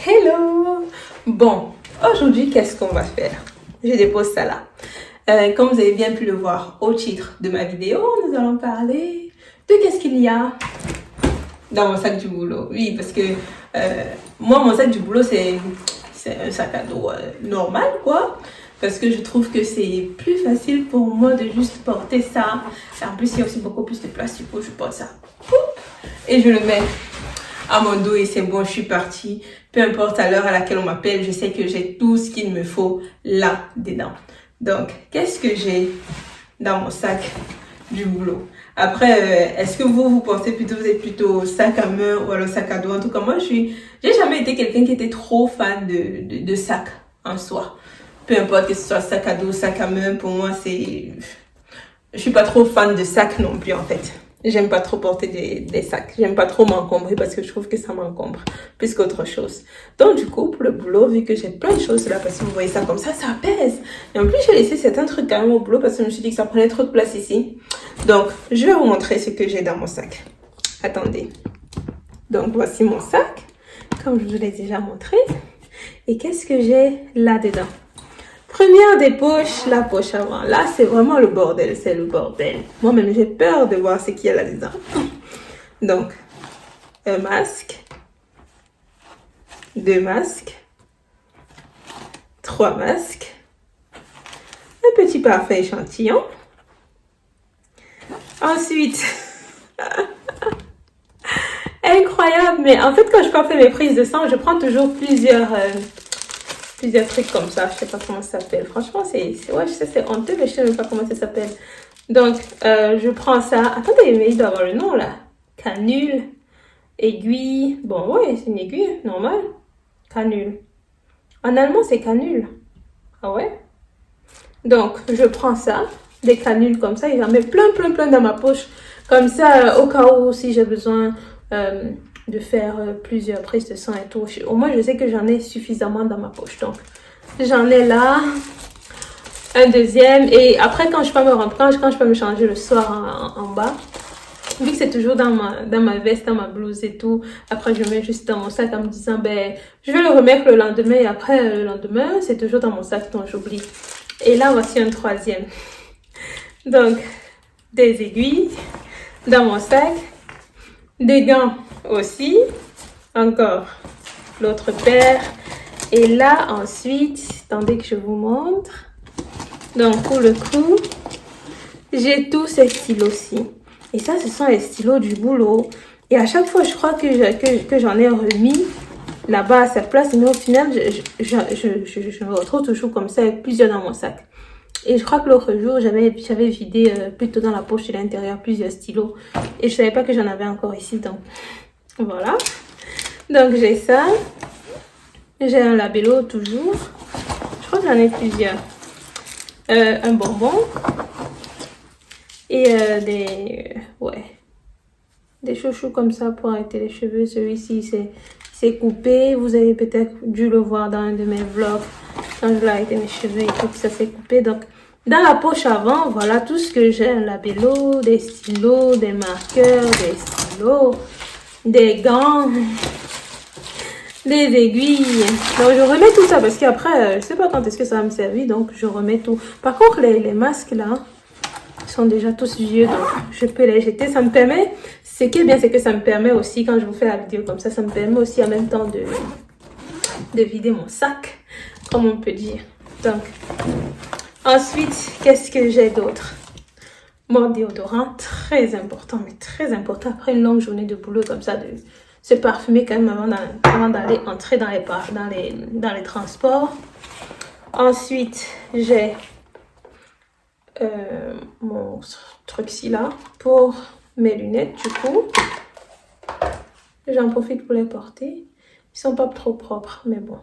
Hello! Bon, aujourd'hui, qu'est-ce qu'on va faire? Je dépose ça là. Comme vous avez bien pu le voir au titre de ma vidéo, nous allons parler de qu'est-ce qu'il y a dans mon sac du boulot. Oui, parce que moi, mon sac du boulot, c'est un sac à dos normal, quoi. Parce que je trouve que c'est plus facile pour moi de juste porter ça. Et en plus, il y a aussi beaucoup plus de place. Du coup, je porte ça. Et je le mets à mon dos et c'est bon, je suis partie. Peu importe à l'heure à laquelle on m'appelle, je sais que j'ai tout ce qu'il me faut là-dedans. Donc, qu'est-ce que j'ai dans mon sac du boulot? Après, est-ce que vous pensez plutôt, vous êtes plutôt sac à main ou alors sac à dos? En tout cas, moi, j'ai jamais été quelqu'un qui était trop fan de sac en soi. Peu importe que ce soit sac à dos, sac à main, pour moi, je suis pas trop fan de sac non plus, en fait. J'aime pas trop porter des sacs. J'aime pas trop m'encombrer parce que je trouve que ça m'encombre plus qu'autre chose. Donc, du coup, pour le boulot, vu que j'ai plein de choses là, parce que vous voyez ça comme ça pèse. Et en plus, j'ai laissé certains trucs quand même au boulot parce que je me suis dit que ça prenait trop de place ici. Donc, je vais vous montrer ce que j'ai dans mon sac. Attendez. Donc, voici mon sac, comme je vous l'ai déjà montré. Et qu'est-ce que j'ai là-dedans? Première des poches, la poche avant. Là, c'est vraiment le bordel, c'est le bordel. Moi-même, j'ai peur de voir ce qu'il y a là-dedans. Donc, un masque, 2 masques, 3 masques, un petit parfum échantillon. Ensuite, incroyable, mais en fait, quand je pars faire mes prises de sang, je prends toujours plusieurs trucs comme ça. Je sais pas comment ça s'appelle. Franchement, ouais, je sais, c'est honteux, mais je sais même pas comment ça s'appelle. Donc, je prends ça. Attendez, mais il doit avoir le nom, là. Canule, aiguille. Bon, ouais, c'est une aiguille, normale. Canule. En allemand, c'est canule. Ah ouais? Donc, je prends ça, des canules comme ça, et j'en mets plein dans ma poche. Comme ça, au cas où, si j'ai besoin de faire plusieurs prises de sang et tout, au moins, je sais que j'en ai suffisamment dans ma poche. Donc, j'en ai là un deuxième. Et après, quand je peux me changer le soir en bas, vu que c'est toujours dans ma veste, dans ma blouse et tout, après je mets juste dans mon sac en me disant, ben, je vais le remettre le lendemain. Et après, le lendemain, c'est toujours dans mon sac, donc j'oublie. Et là, voici un troisième. Donc, des aiguilles dans mon sac, des gants aussi, encore l'autre paire. Et là, ensuite, attendez que je vous montre. Donc, pour le coup, j'ai tous ces stylos-ci. Et ça, ce sont les stylos du boulot. Et à chaque fois, je crois que j'en ai remis là-bas à sa place. Mais au final, je me retrouve toujours comme ça avec plusieurs dans mon sac. Et je crois que l'autre jour, j'avais vidé plutôt dans la poche de l'intérieur plusieurs stylos. Et je savais pas que j'en avais encore ici. Donc, voilà. Donc, j'ai ça. J'ai un labello toujours. Je crois que j'en ai plusieurs. Un bonbon. Et des chouchous comme ça pour arrêter les cheveux. Celui-ci, c'est coupé. Vous avez peut-être dû le voir dans un de mes vlogs. Quand je l'ai arrêté mes cheveux et tout, ça s'est coupé. Donc, dans la poche avant, voilà tout ce que j'ai. Un labello, des stylos, des marqueurs, des stylos, des gants, des aiguilles. Donc, je remets tout ça parce qu'après, je sais pas quand est-ce que ça va me servir. Donc, je remets tout. Par contre, les masques là, sont déjà tous vieux, donc je peux les jeter. Ça me permet, ce qui est bien, c'est que ça me permet aussi, quand je vous fais la vidéo comme ça me permet aussi en même temps de vider mon sac, comme on peut dire. Donc, ensuite, qu'est-ce que j'ai d'autre? Mon déodorant, très important, mais très important. Après une longue journée de boulot comme ça, de se parfumer quand même avant d'aller entrer dans les transports. Ensuite, j'ai mon truc-ci là pour mes lunettes. Du coup, j'en profite pour les porter. Ils sont pas trop propres, mais bon,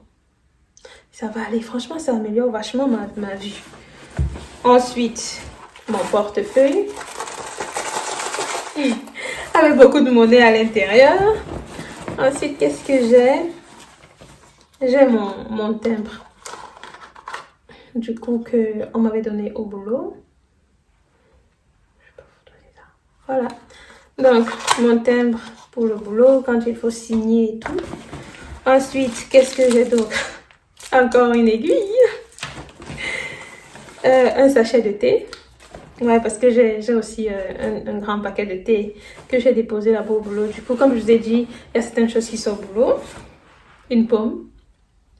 ça va aller. Franchement, ça améliore vachement ma vue. Ensuite, mon portefeuille avec beaucoup de monnaie à l'intérieur. Ensuite, qu'est-ce que j'ai? J'ai mon timbre, du coup, que on m'avait donné au boulot. Voilà. Donc, mon timbre pour le boulot, quand il faut signer et tout. Ensuite, qu'est-ce que j'ai d'autre? Encore une aiguille. Un sachet de thé. Ouais, parce que j'ai aussi un grand paquet de thé que j'ai déposé là-bas au boulot. Du coup, comme je vous ai dit, il y a certaines choses qui sont au boulot. Une pomme.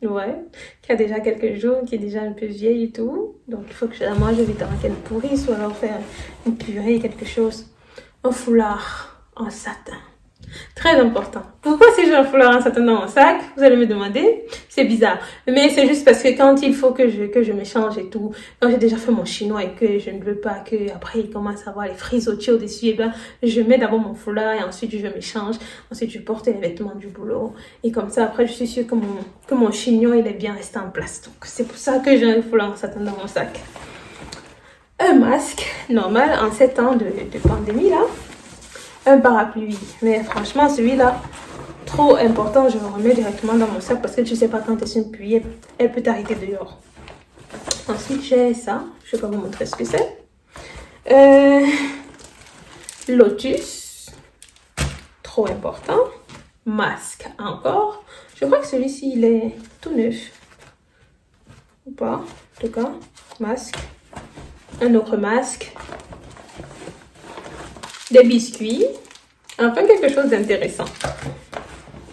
Ouais, qui a déjà quelques jours, qui est déjà un peu vieille et tout. Donc, il faut que je la mange vite avant qu'elle pourrisse ou alors faire une purée, quelque chose. Un foulard en satin. Très important. Pourquoi si j'ai un foulard en satin dans mon sac? Vous allez me demander. C'est bizarre. Mais c'est juste parce que quand il faut que je m'échange et tout, quand j'ai déjà fait mon chinois et que je ne veux pas que après il commence à avoir les frisottis au-dessus, et ben, je mets d'abord mon foulard et ensuite je m'échange. Ensuite, je porte les vêtements du boulot. Et comme ça, après, je suis sûre que mon chignon, il est bien resté en place. Donc, c'est pour ça que j'ai un foulard en satin dans mon sac. Un masque normal en 7 ans de pandémie, là. Un parapluie, mais franchement celui-là trop important, je le remets directement dans mon sac parce que tu sais pas quand est-ce une pluie elle peut t'arrêter dehors. Ensuite j'ai ça, je vais pas vous montrer ce que c'est. Lotus, trop important. Masque encore, je crois que celui-ci il est tout neuf ou pas, en tout cas masque. Un autre masque. Des biscuits. Enfin, quelque chose d'intéressant.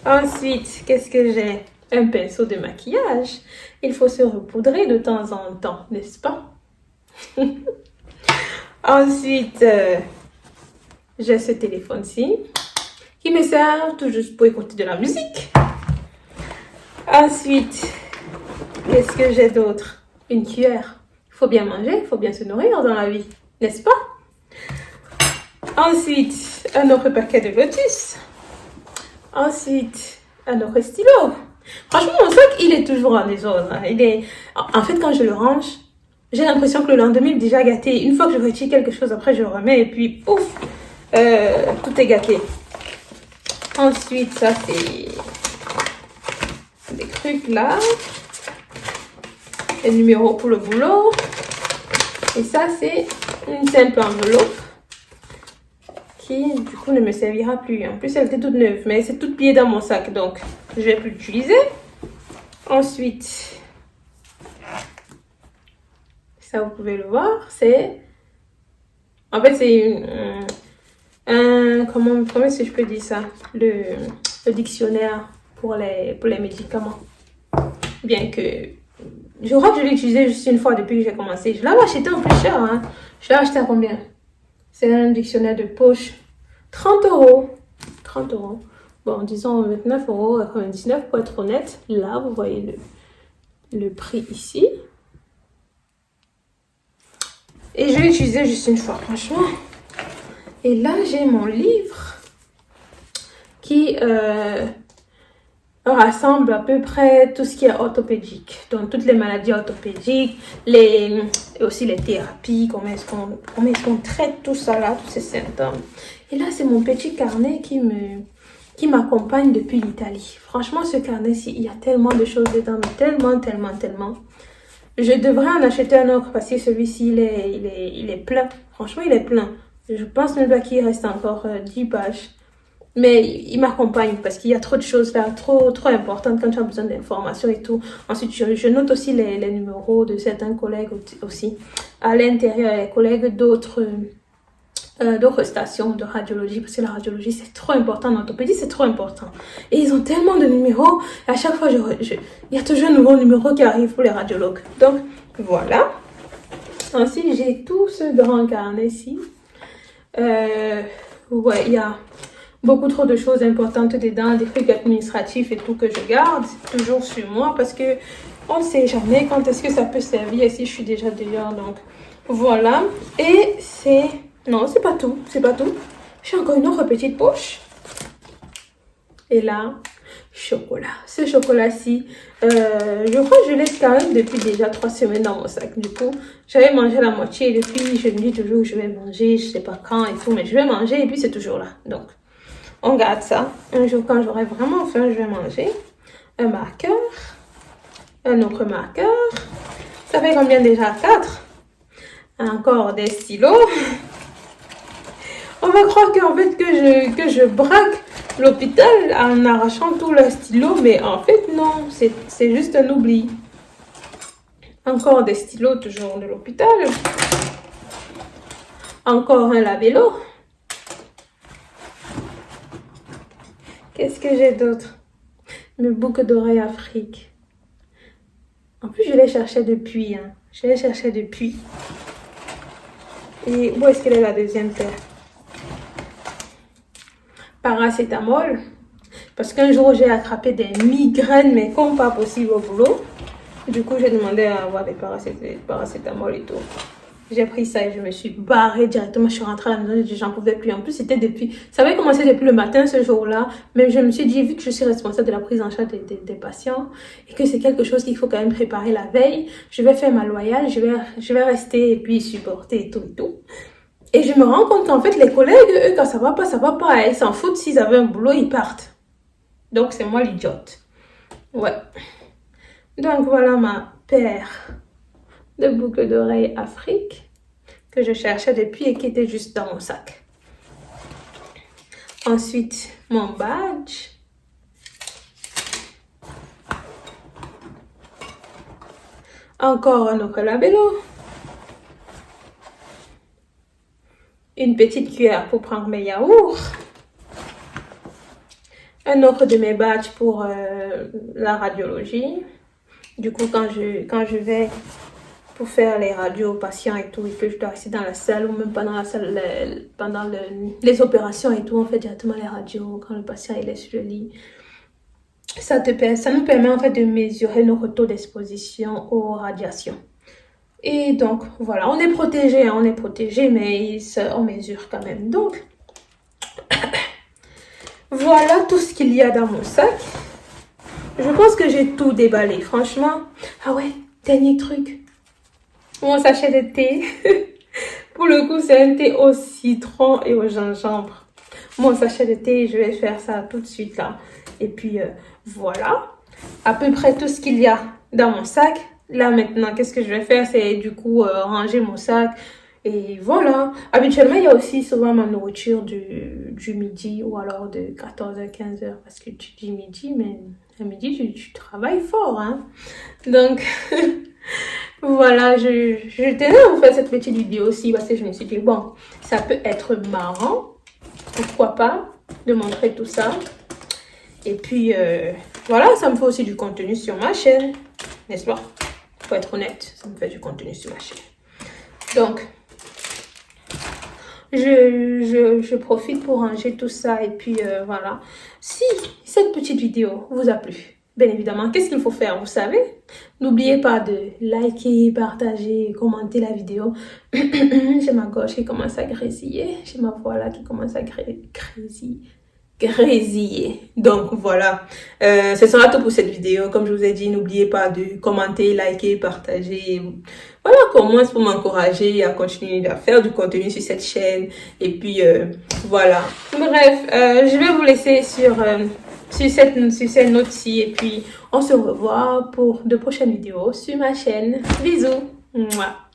Ensuite, qu'est-ce que j'ai? Un pinceau de maquillage. Il faut se repoudrer de temps en temps, n'est-ce pas? Ensuite, j'ai ce téléphone-ci qui me sert tout juste pour écouter de la musique. Ensuite, qu'est-ce que j'ai d'autre? Une cuillère. Il faut bien manger, il faut bien se nourrir dans la vie, n'est-ce pas? Ensuite, un autre paquet de Lotus. Ensuite, un autre stylo. Franchement, mon sac, il est toujours en désordre. En fait, quand je le range, j'ai l'impression que le lendemain, il est déjà gâté. Une fois que je retire quelque chose, après, je le remets et puis, pouf, tout est gâté. Ensuite, ça, c'est des trucs là. Les numéros pour le boulot. Et ça, c'est une simple enveloppe qui du coup ne me servira plus. En plus, elle était toute neuve, mais c'est toute pliée dans mon sac, donc je vais plus l'utiliser. Ensuite, ça vous pouvez le voir, c'est en fait c'est comment est-ce que je peux dire ça, le dictionnaire pour les médicaments. Bien que je crois que je l'ai utilisé juste une fois depuis que j'ai commencé. Je l'avais acheté en plus cher, hein. Je l'ai acheté à combien? C'est un dictionnaire de poche. 30 euros. 30 euros. Bon, disons 29,99 € pour être honnête. Là, vous voyez le prix ici. Et je l'ai utilisé juste une fois, franchement. Et là, j'ai mon livre qui rassemble à peu près tout ce qui est orthopédique. Donc, toutes les maladies orthopédiques, et aussi les thérapies, comment est-ce qu'on traite tout ça là, tous ces symptômes. Et là, c'est mon petit carnet qui m'accompagne depuis l'Italie. Franchement, ce carnet-ci, il y a tellement de choses dedans, tellement. Je devrais en acheter un autre parce que celui-ci, il est plein. Franchement, il est plein. Je pense même pas qu'il reste encore 10 pages. Mais il m'accompagne parce qu'il y a trop de choses là, trop importantes quand tu as besoin d'informations et tout. Ensuite, je note aussi les numéros de certains collègues aussi. À l'intérieur, les collègues d'autres stations de radiologie, parce que la radiologie, c'est trop important. L'orthopédie, c'est trop important. Et ils ont tellement de numéros. À chaque fois, il y a toujours un nouveau numéro qui arrive pour les radiologues. Donc, voilà. Ensuite, j'ai tout ce grand carnet ici. Ouais, il y a beaucoup trop de choses importantes dedans, des trucs administratifs et tout que je garde toujours sur moi parce que on ne sait jamais quand est-ce que ça peut servir et si je suis déjà dehors. Donc voilà. Et non, c'est pas tout. J'ai encore une autre petite poche. Et là, chocolat. Ce chocolat-ci, je crois que je l'ai quand même depuis déjà 3 semaines dans mon sac. Du coup, j'avais mangé la moitié et depuis, je me dis toujours que je vais manger, je sais pas quand et tout, mais je vais manger et puis c'est toujours là. Donc, on garde ça. Un jour, quand j'aurai vraiment faim, je vais manger. Un marqueur. Un autre marqueur. Ça fait combien déjà? 4. Encore des stylos. On va croire qu'en fait que je braque l'hôpital en arrachant tout leur stylo, mais en fait, non, c'est juste un oubli. Encore des stylos, toujours de l'hôpital. Encore un lave-vélo. Qu'est-ce que j'ai d'autre? Mes boucles d'oreilles Afrique. En plus, je les cherchais depuis. Hein. Je les cherchais depuis. Et où est-ce qu'elle est la deuxième paire? Paracétamol. Parce qu'un jour, j'ai attrapé des migraines, mais comme pas possible au boulot. Du coup, j'ai demandé à avoir des paracétamol et tout. J'ai pris ça et je me suis barrée directement. Je suis rentrée à la maison, j'en pouvais plus. En plus, c'était depuis... Ça avait commencé depuis le matin ce jour-là. Mais je me suis dit, vu que je suis responsable de la prise en charge des patients et que c'est quelque chose qu'il faut quand même préparer la veille, je vais faire ma loyale, je vais rester et puis supporter et tout et tout. Et je me rends compte qu'en fait, les collègues, eux, quand ça va pas, ça va pas. Ils s'en foutent. S'ils avaient un boulot, ils partent. Donc, c'est moi l'idiote. Ouais. Donc, voilà ma paire de boucles d'oreilles Afrique que je cherchais depuis et qui était juste dans mon sac. Ensuite, mon badge. Encore un autre labello. Une petite cuillère pour prendre mes yaourts. Un autre de mes badges pour la radiologie. Du coup, quand je vais pour faire les radios aux patients et tout, et que je dois rester dans la salle ou même pendant la salle, pendant les opérations et tout, on fait directement les radios quand le patient il est sur le lit. Ça nous permet en fait de mesurer nos taux d'exposition aux radiations. Et donc, voilà, on est protégé, mais on mesure quand même. Donc, voilà tout ce qu'il y a dans mon sac. Je pense que j'ai tout déballé, franchement. Ah ouais, dernier truc. Mon sachet de thé. Pour le coup, c'est un thé au citron et au gingembre. Mon sachet de thé, je vais faire ça tout de suite là. Et puis, voilà. À peu près tout ce qu'il y a dans mon sac. Là, maintenant, qu'est-ce que je vais faire? C'est du coup ranger mon sac. Et voilà. Habituellement, il y a aussi souvent ma nourriture du midi ou alors de 14h à 15h. Parce que tu dis midi, mais à midi, tu travailles fort. Hein? Donc, voilà, je tenais à vous faire cette petite vidéo aussi parce que je me suis dit, bon, ça peut être marrant. Pourquoi pas de montrer tout ça. Et puis, voilà, ça me fait aussi du contenu sur ma chaîne. N'est-ce pas? Pour être honnête, ça me fait du contenu sur ma chaîne. Donc, je profite pour ranger tout ça. Et puis, voilà. Si cette petite vidéo vous a plu, bien évidemment, qu'est-ce qu'il faut faire? Vous savez? N'oubliez pas de liker, partager, commenter la vidéo. J'ai ma gorge qui commence à grésiller. J'ai ma voix là qui commence à grésiller. Donc voilà, ce sera tout pour cette vidéo. Comme je vous ai dit, n'oubliez pas de commenter, liker, partager. Voilà, comment pour m'encourager à continuer à faire du contenu sur cette chaîne. Et puis voilà. Bref, je vais vous laisser sur cette note-ci. Et puis on se revoit pour de prochaines vidéos sur ma chaîne. Bisous. Mouah.